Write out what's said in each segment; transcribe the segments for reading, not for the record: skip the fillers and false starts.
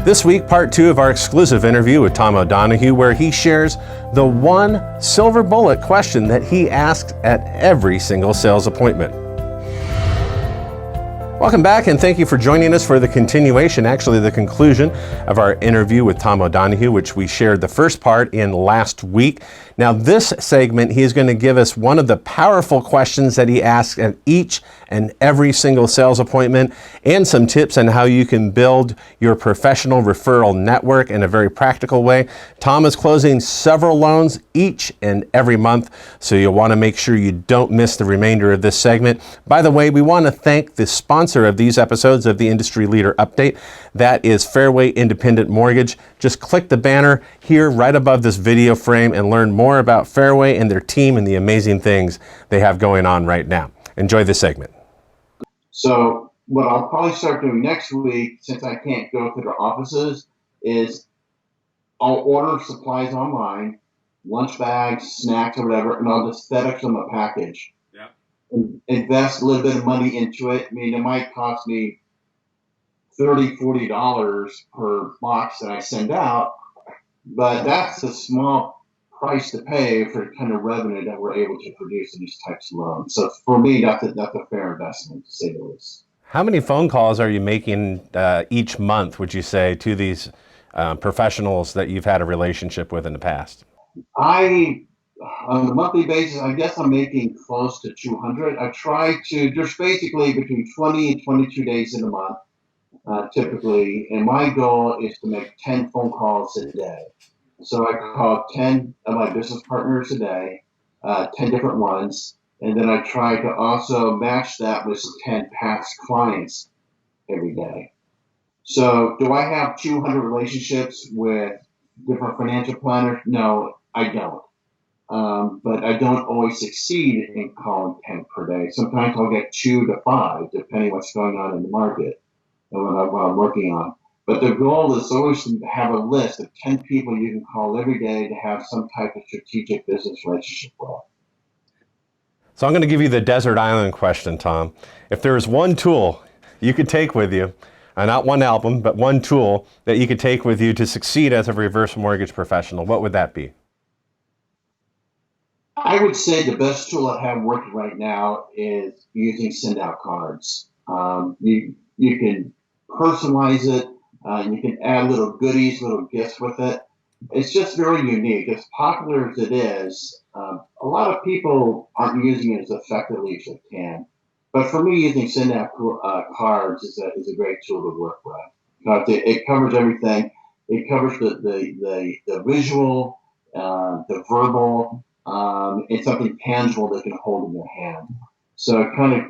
This week, part 2 of our exclusive interview with Tom O'Donohue, where he shares the one silver bullet question that he asks at every single sales appointment. Welcome back, and thank you for joining us for the continuation, actually the conclusion of our interview with Tom O'Donohue, which we shared the first part in last week. Now, this segment, he is going to give us one of the powerful questions that he asks at each and every single sales appointment, and some tips on how you can build your professional referral network in a very practical way. Tom is closing several loans each and every month, so you'll want to make sure you don't miss the remainder of this segment. By the way, we want to thank the sponsor of these episodes of the Industry Leader Update. That is Fairway Independent Mortgage. Just click the banner here right above this video frame and learn more about Fairway and their team and the amazing things they have going on right now. Enjoy this segment. So what I'll probably start doing next week, since I can't go to their offices, is I'll order supplies online, lunch bags, snacks, or whatever, and I'll just FedEx them a package. Yeah. And invest a little bit of money into it. I mean, it might cost me $30, $40 per box that I send out, but that's a small price to pay for the kind of revenue that we're able to produce in these types of loans. So for me, that's a fair investment, to say the least. How many phone calls are you making each month, would you say, to these professionals that you've had a relationship with in the past? On a monthly basis, I guess I'm making close to 200. I try to, there's basically between 20 and 22 days in a month, typically, and my goal is to make 10 phone calls a day. So I call 10 of my business partners a day, 10 different ones, and then I try to also match that with 10 past clients every day. So do I have 200 relationships with different financial planners? No, I don't. But I don't always succeed in calling 10 per day. Sometimes I'll get 2 to 5, depending what's going on in the market and what I'm working on. But the goal is always to have a list of 10 people you can call every day to have some type of strategic business relationship with. So I'm going to give you the desert island question, Tom. If there is one tool you could take with you, not one album, but one tool that you could take with you to succeed as a reverse mortgage professional, what would that be? I would say the best tool I have working right now is using send out cards. You can personalize it. You can add little goodies, little gifts with it. It's just very unique. As popular as it is, a lot of people aren't using it as effectively as they can. But for me, using send out cards is a great tool to work with. It covers everything. It covers the visual, the verbal, and something tangible they can hold in their hand. So it kind of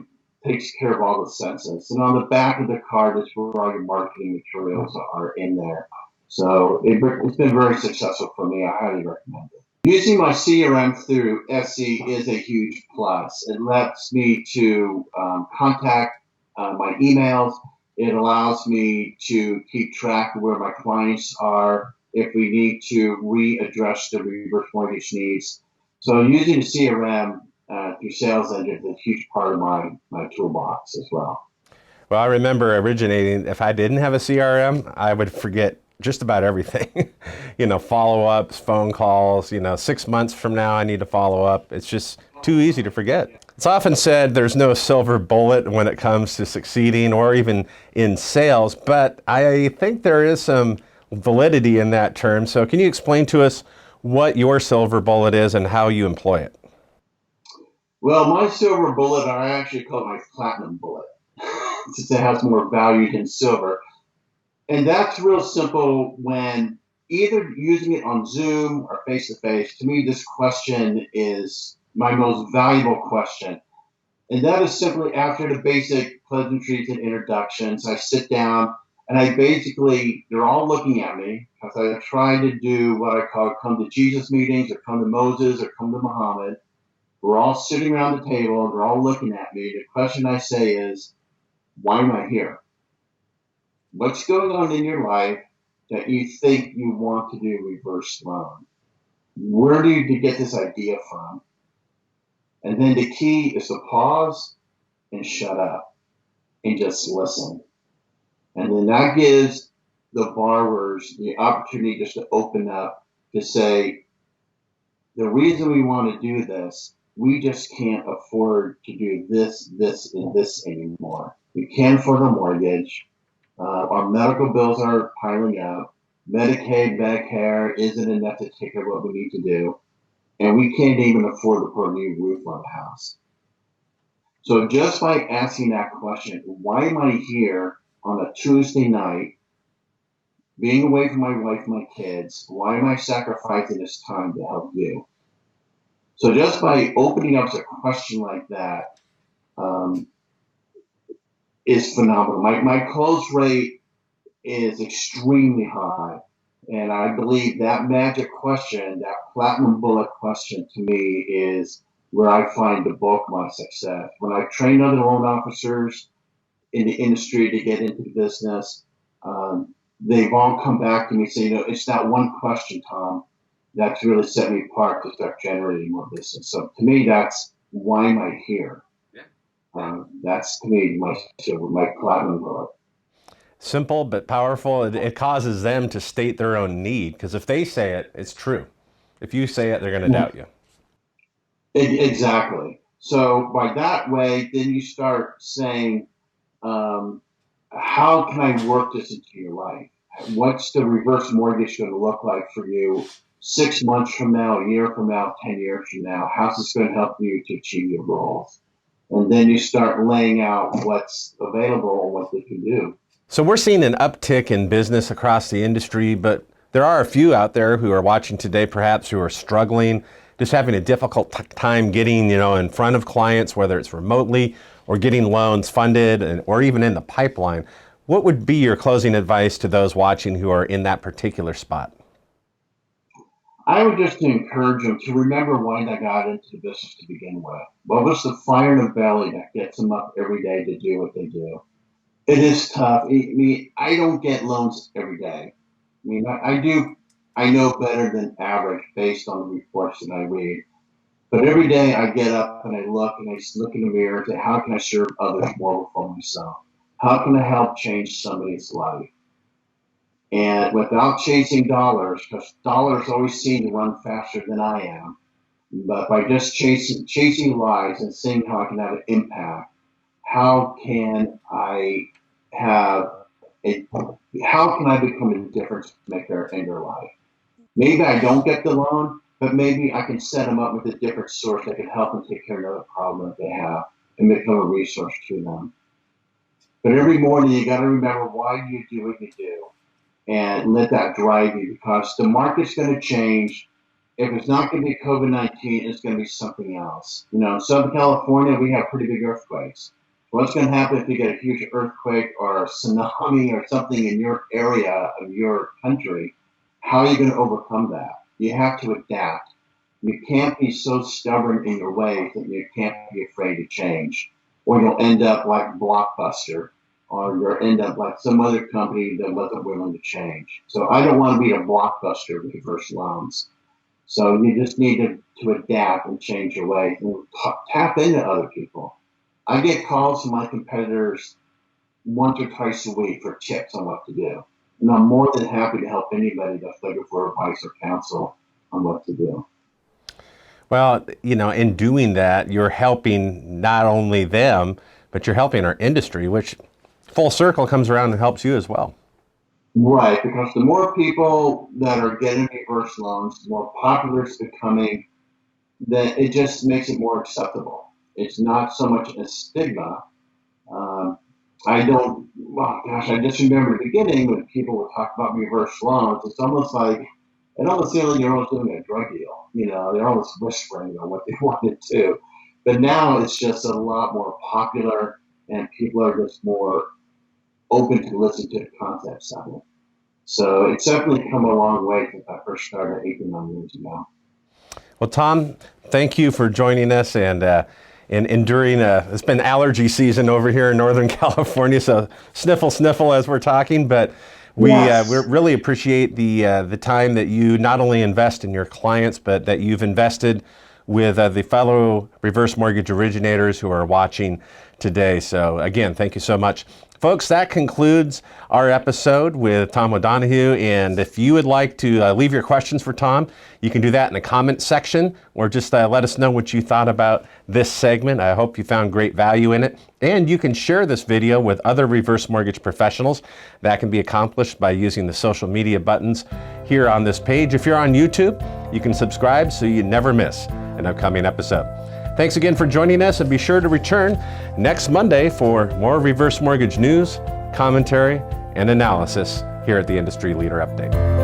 takes care of all the senses. And on the back of the card is where all your marketing materials are in there. So it's been very successful for me. I highly recommend it. Using my CRM through SE is a huge plus. It lets me to contact my emails. It allows me to keep track of where my clients are if we need to readdress the reverse mortgage needs. So using the CRM through Sales Engine is a huge part of my toolbox as well. Well, I remember originating, if I didn't have a CRM, I would forget just about everything. Follow-ups, phone calls, 6 months from now I need to follow up. It's just too easy to forget. It's often said there's no silver bullet when it comes to succeeding or even in sales, but I think there is some validity in that term. So can you explain to us what your silver bullet is and how you employ it? Well, my silver bullet, I actually call it my platinum bullet, since it has more value than silver. And that's real simple when either using it on Zoom or face-to-face. To me, this question is my most valuable question. And that is simply after the basic pleasantries and introductions, I sit down and they're all looking at me because I try to do what I call come to Jesus meetings or come to Moses or come to Muhammad. We're all sitting around the table and they're all looking at me. The question I say is, why am I here? What's going on in your life that you think you want to do reverse loan? Where do you get this idea from? And then the key is to pause and shut up and just listen. And then that gives the borrowers the opportunity just to open up to say, the reason we want to do this, we just can't afford to do this, this, and this anymore. We can't afford a mortgage. Our medical bills are piling up. Medicaid, Medicare isn't enough to take care of what we need to do. And we can't even afford to put a new roof on the house. So just by asking that question, why am I here on a Tuesday night, being away from my wife and my kids? Why am I sacrificing this time to help you? So just by opening up a question like that is phenomenal. My close rate is extremely high. And I believe that magic question, that platinum bullet question to me is where I find the bulk of my success. When I've trained other loan officers in the industry to get into the business, they've all come back to me saying, it's that one question, Tom, that's really set me apart to start generating more business. So to me, that's why am I here? Yeah. That's to me my platinum bullet. Simple but powerful. It causes them to state their own need, because if they say it, it's true. If you say it, they're going to doubt you. Exactly. So by that way, then you start saying, how can I work this into your life? What's the reverse mortgage going to look like for you 6 months from now, a year from now, 10 years from now? How's this going to help you to achieve your goals? And then you start laying out what's available and what they can do. So we're seeing an uptick in business across the industry, but there are a few out there who are watching today, perhaps, who are struggling, just having a difficult time getting, in front of clients, whether it's remotely or getting loans funded or even in the pipeline. What would be your closing advice to those watching who are in that particular spot? I would just encourage them to remember why they got into the business to begin with. What was the fire in the belly that gets them up every day to do what they do? It is tough. I don't get loans every day. I do. I know better than average based on the reports that I read. But every day I get up and I look in the mirror and say, how can I serve others more before myself? How can I help change somebody's life? And without chasing dollars, because dollars always seem to run faster than I am, but by just chasing lives and seeing how I can have an impact, how can I become a difference maker in their life? Maybe I don't get the loan, but maybe I can set them up with a different source that can help them take care of another problem that they have and become a resource to them. But every morning you got to remember why you do what you do and let that drive you, because the market's going to change. If it's not going to be COVID-19, it's going to be something else. In Southern California, we have pretty big earthquakes. What's going to happen if you get a huge earthquake or a tsunami or something in your area of your country? How are you going to overcome that? You have to adapt. You can't be so stubborn in your ways that you can't be afraid to change, or you'll end up like Blockbuster, or you'll end up like some other company that wasn't willing to change. So I don't want to be a Blockbuster with reverse loans. So you just need to adapt and change your ways and tap into other people. I get calls from my competitors once or twice a week for tips on what to do. And I'm more than happy to help anybody that's looking for advice or counsel on what to do. Well, in doing that, you're helping not only them, but you're helping our industry, which full circle comes around and helps you as well. Right, because the more people that are getting reverse loans, the more popular it's becoming, that it just makes it more acceptable. It's not so much a stigma. I just remember the beginning when people would talk about reverse loans, it almost feels like you're almost doing a drug deal. They're almost whispering on what they wanted to. But now it's just a lot more popular, and people are just more open to listen to the concepts of it. So it's definitely come a long way since I first started 18 years ago. Well, Tom, thank you for joining us and during it's been allergy season over here in Northern California, so sniffle as we're talking, but we really appreciate the time that you not only invest in your clients, but that you've invested with the fellow reverse mortgage originators who are watching today. So again, thank you so much Folks, that concludes our episode with Tom O'Donohue. And if you would like to leave your questions for Tom, you can do that in the comment section, or just let us know what you thought about this segment. I hope you found great value in it. And you can share this video with other reverse mortgage professionals. That can be accomplished by using the social media buttons here on this page. If you're on YouTube, you can subscribe so you never miss an upcoming episode. Thanks again for joining us, and be sure to return next Monday for more reverse mortgage news, commentary, and analysis here at the Industry Leader Update.